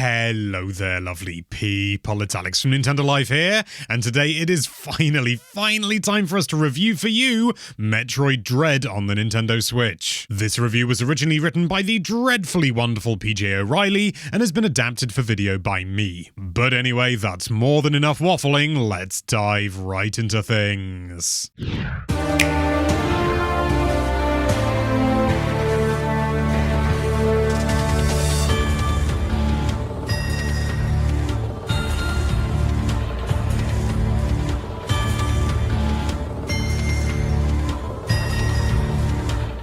Hello there, lovely people. It's Alex from Nintendo Life here, and today it is finally time for us to review for you Metroid Dread on the Nintendo Switch. This review was originally written by the dreadfully wonderful PJ O'Reilly and has been adapted for video by me. But anyway, that's more than enough waffling. Let's dive right into things.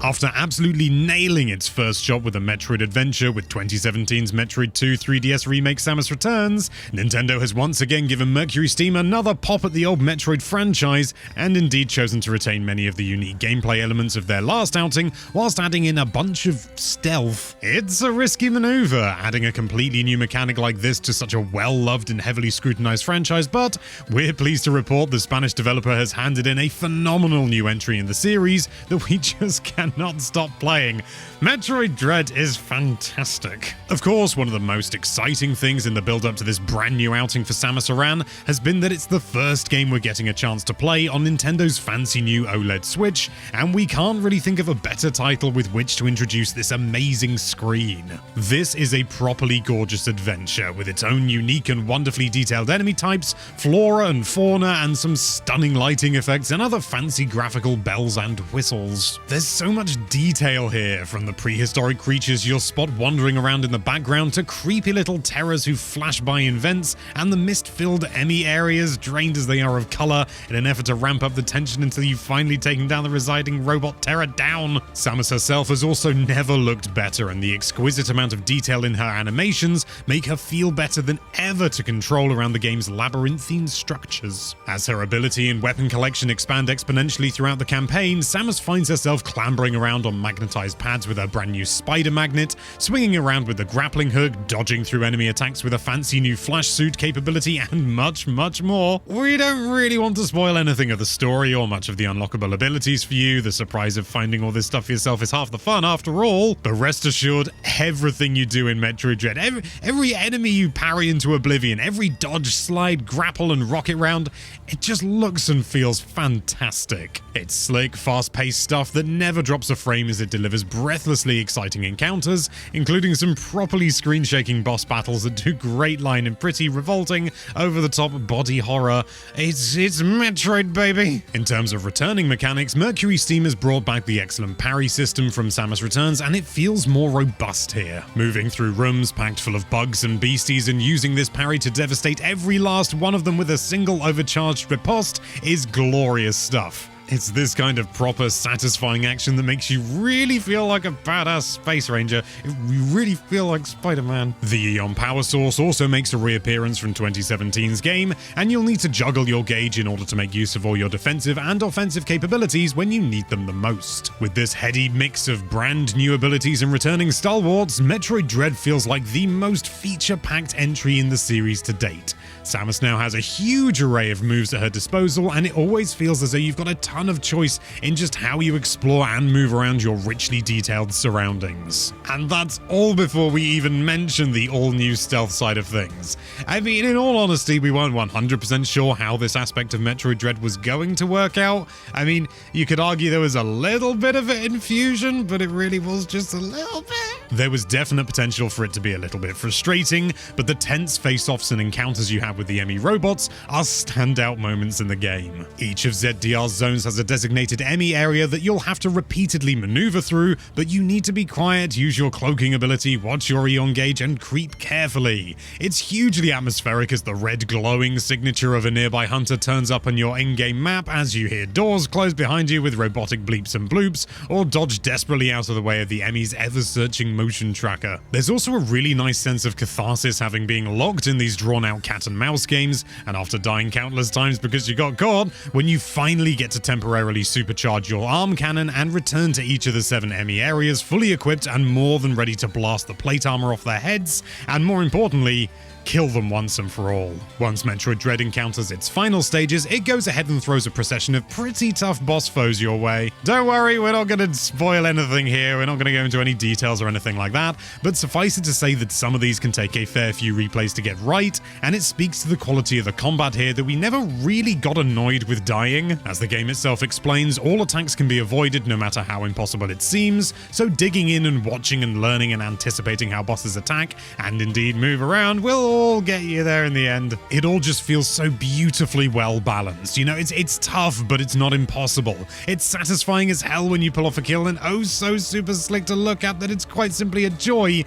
After absolutely nailing its first shot with a Metroid adventure with 2017's Metroid 2 3DS remake Samus Returns, Nintendo has once again given Mercury Steam another pop at the old Metroid franchise and indeed chosen to retain many of the unique gameplay elements of their last outing whilst adding in a bunch of stealth. It's a risky maneuver, adding a completely new mechanic like this to such a well-loved and heavily scrutinized franchise, but we're pleased to report the Spanish developer has handed in a phenomenal new entry in the series that we just cannot stop playing. Metroid Dread is fantastic. Of course, one of the most exciting things in the build-up to this brand new outing for Samus Aran has been that it's the first game we're getting a chance to play on Nintendo's fancy new OLED Switch, and we can't really think of a better title with which to introduce this amazing screen. This is a properly gorgeous adventure with its own unique and wonderfully detailed enemy types, flora and fauna, and some stunning lighting effects and other fancy graphical bells and whistles. There's so much detail here, from the prehistoric creatures you'll spot wandering around in the background to creepy little terrors who flash by in vents, and the mist-filled Emmy areas drained as they are of color in an effort to ramp up the tension until you've finally taken down the residing robot terror down. Samus herself has also never looked better, and the exquisite amount of detail in her animations make her feel better than ever to control around the game's labyrinthine structures. As her ability and weapon collection expand exponentially throughout the campaign, Samus finds herself clambering around on magnetized pads with her brand new spider magnet, swinging around with the grappling hook, dodging through enemy attacks with a fancy new flash suit capability, and much more. We don't really want to spoil anything of the story or much of the unlockable abilities for you. The surprise of finding all this stuff for yourself is half the fun after all. But rest assured, everything you do in Metroid Dread, every enemy you parry into oblivion, every dodge, slide, grapple, and rocket round, it just looks and feels fantastic. It's slick, fast-paced stuff that never drops a frame as it delivers breathlessly exciting encounters, including some properly screen-shaking boss battles that do great line and pretty revolting, over-the-top body horror. It's Metroid, baby! In terms of returning mechanics, Mercury Steam has brought back the excellent parry system from Samus Returns, and it feels more robust here. Moving through rooms packed full of bugs and beasties and using this parry to devastate every last one of them with a single overcharged riposte is glorious stuff. It's this kind of proper, satisfying action that makes you really feel like a badass space ranger. You really feel like Spider-Man. The Eon power source also makes a reappearance from 2017's game, and you'll need to juggle your gauge in order to make use of all your defensive and offensive capabilities when you need them the most. With this heady mix of brand new abilities and returning stalwarts, Metroid Dread feels like the most feature-packed entry in the series to date. Samus now has a huge array of moves at her disposal, and it always feels as though you've got a ton of choice in just how you explore and move around your richly detailed surroundings. And that's all before we even mention the all-new stealth side of things. I mean, in all honesty, we weren't 100% sure how this aspect of Metroid Dread was going to work out. I mean, you could argue there was a little bit of it in Fusion, but it really was just a little bit. There was definite potential for it to be a little bit frustrating, but the tense face-offs and encounters you have with the Emmy robots are standout moments in the game. Each of ZDR's zones has a designated Emmy area that you'll have to repeatedly maneuver through, but you need to be quiet, use your cloaking ability, watch your Eon gauge, and creep carefully. It's hugely atmospheric as the red glowing signature of a nearby hunter turns up on your in-game map as you hear doors close behind you with robotic bleeps and bloops, or dodge desperately out of the way of the Emmy's ever-searching motion tracker. There's also a really nice sense of catharsis having been locked in these drawn-out cat and mouse games, and after dying countless times because you got caught, when you finally get to temporarily supercharge your arm cannon and return to each of the 7 Emmy areas fully equipped and more than ready to blast the plate armor off their heads, and more importantly, kill them once and for all. Once Metroid Dread encounters its final stages, it goes ahead and throws a procession of pretty tough boss foes your way. Don't worry, we're not going to spoil anything here, we're not going to go into any details or anything like that, but suffice it to say that some of these can take a fair few replays to get right, and it speaks to the quality of the combat here that we never really got annoyed with dying. As the game itself explains, all attacks can be avoided no matter how impossible it seems, so digging in and watching and learning and anticipating how bosses attack, and indeed move around, will all get you there in the end. It all just feels so beautifully well balanced. You know, it's tough, but it's not impossible. It's satisfying as hell when you pull off a kill, and oh so super slick to look at that it's quite simply a joy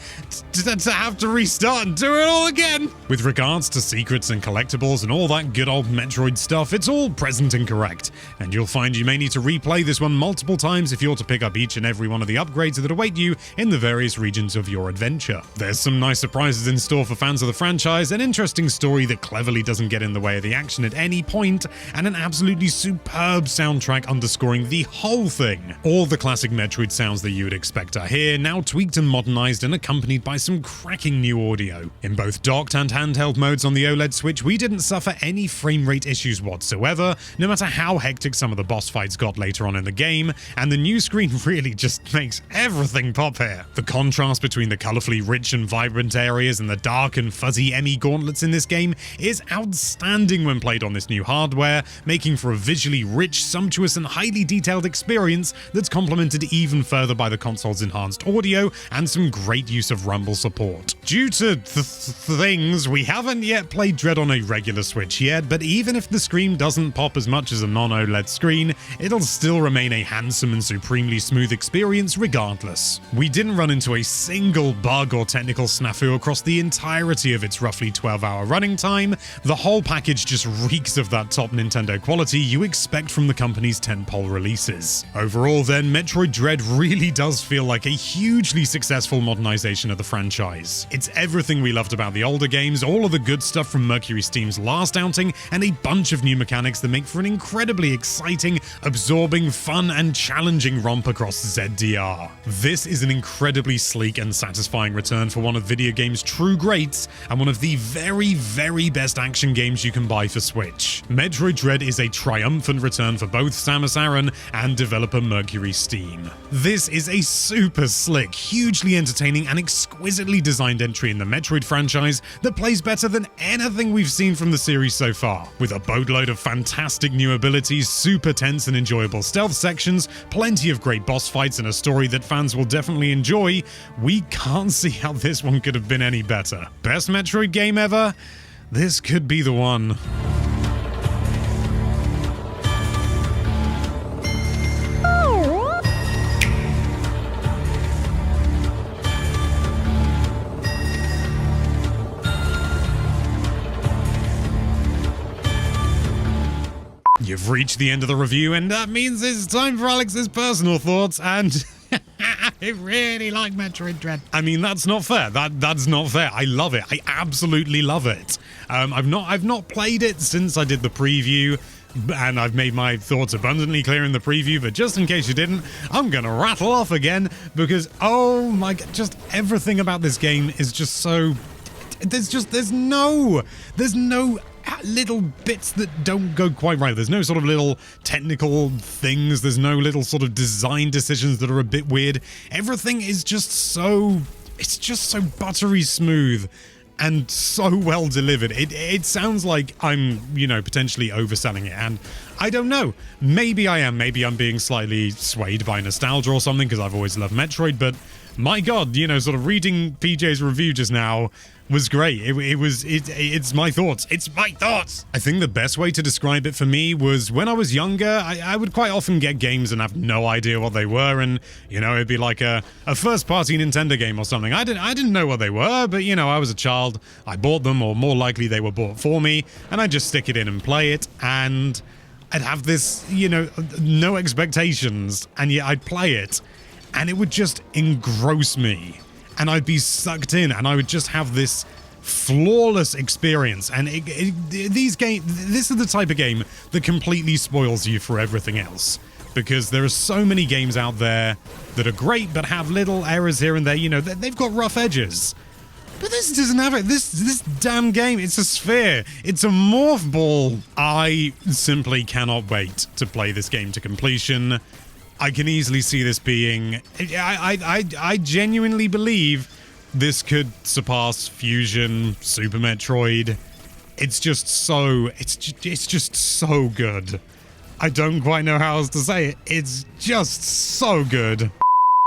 to have to restart and do it all again. With regards to secrets and collectibles and all that good old Metroid stuff, it's all present and correct, and you'll find you may need to replay this one multiple times if you're to pick up each and every one of the upgrades that await you in the various regions of your adventure. There's some nice surprises in store for fans of the franchise, an interesting story that cleverly doesn't get in the way of the action at any point, and an absolutely superb soundtrack underscoring the whole thing. All the classic Metroid sounds that you would expect are here, now tweaked and modernized and accompanied by some cracking new audio. In both docked and handheld modes on the OLED Switch, we didn't suffer any frame rate issues whatsoever, no matter how hectic some of the boss fights got later on in the game, and the new screen really just makes everything pop here. The contrast between the colorfully rich and vibrant areas and the dark and fuzzy Emmy gauntlets in this game is outstanding when played on this new hardware, making for a visually rich, sumptuous, and highly detailed experience that's complemented even further by the console's enhanced audio and some great use of rumble support. Due to things, we haven't yet played Dread on a regular Switch yet, but even if the screen doesn't pop as much as a non-OLED screen, it'll still remain a handsome and supremely smooth experience regardless. We didn't run into a single bug or technical snafu across the entirety of its roughly 12-hour running time. The whole package just reeks of that top Nintendo quality you expect from the company's tentpole releases. Overall then, Metroid Dread really does feel like a hugely successful modernization of the franchise. It's everything we loved about the older games, all of the good stuff from Mercury Steam's last outing, and a bunch of new mechanics that make for an incredibly exciting, absorbing, fun, and challenging romp across ZDR. This is an incredibly sleek and satisfying return for one of video games' true greats, and one of the very, very best action games you can buy for Switch. Metroid Dread is a triumphant return for both Samus Aran and developer Mercury Steam. This is a super slick, hugely entertaining, and exquisitely designed entry in the Metroid franchise that plays better than anything we've seen from the series so far. With a boatload of fantastic new abilities, super tense and enjoyable stealth sections, plenty of great boss fights, and a story that fans will definitely enjoy, we can't see how this one could have been any better. Best Metroid game ever? This could be the one. You've reached the end of the review, and that means it's time for Alex's personal thoughts, and I really like Metroid Dread. I mean, that's not fair. That's not fair. I love it. I absolutely love it. I've not played it since I did the preview, and I've made my thoughts abundantly clear in the preview, but just in case you didn't, I'm gonna rattle off again, because oh my god, just everything about this game is just so... There's no little bits that don't go quite right. There's no sort of little technical things. There's no little sort of design decisions that are a bit weird. Everything is just so... It's just so buttery smooth and so well delivered. It sounds like I'm, you know, potentially overselling it, and I don't know. Maybe I am. Maybe I'm being slightly swayed by nostalgia or something, because I've always loved Metroid, but my god, you know, sort of reading PJ's review just now was great. It's my thoughts. It's my thoughts! I think the best way to describe it for me was when I was younger, I would quite often get games and have no idea what they were, and, you know, it'd be like a first-party Nintendo game or something. I didn't know what they were, but, you know, I was a child. I bought them, or more likely they were bought for me, and I'd just stick it in and play it, and I'd have this, you know, no expectations, and yet I'd play it, and it would just engross me. And I'd be sucked in, and I would just have this flawless experience. And this is the type of game that completely spoils you for everything else, because there are so many games out there that are great but have little errors here and there. You know, they've got rough edges. But this doesn't have it. This damn game, it's a sphere. It's a morph ball. I simply cannot wait to play this game to completion. I can easily see this being... I genuinely believe this could surpass Fusion, Super Metroid. It's just so... It's just so good. I don't quite know how else to say it. It's just so good.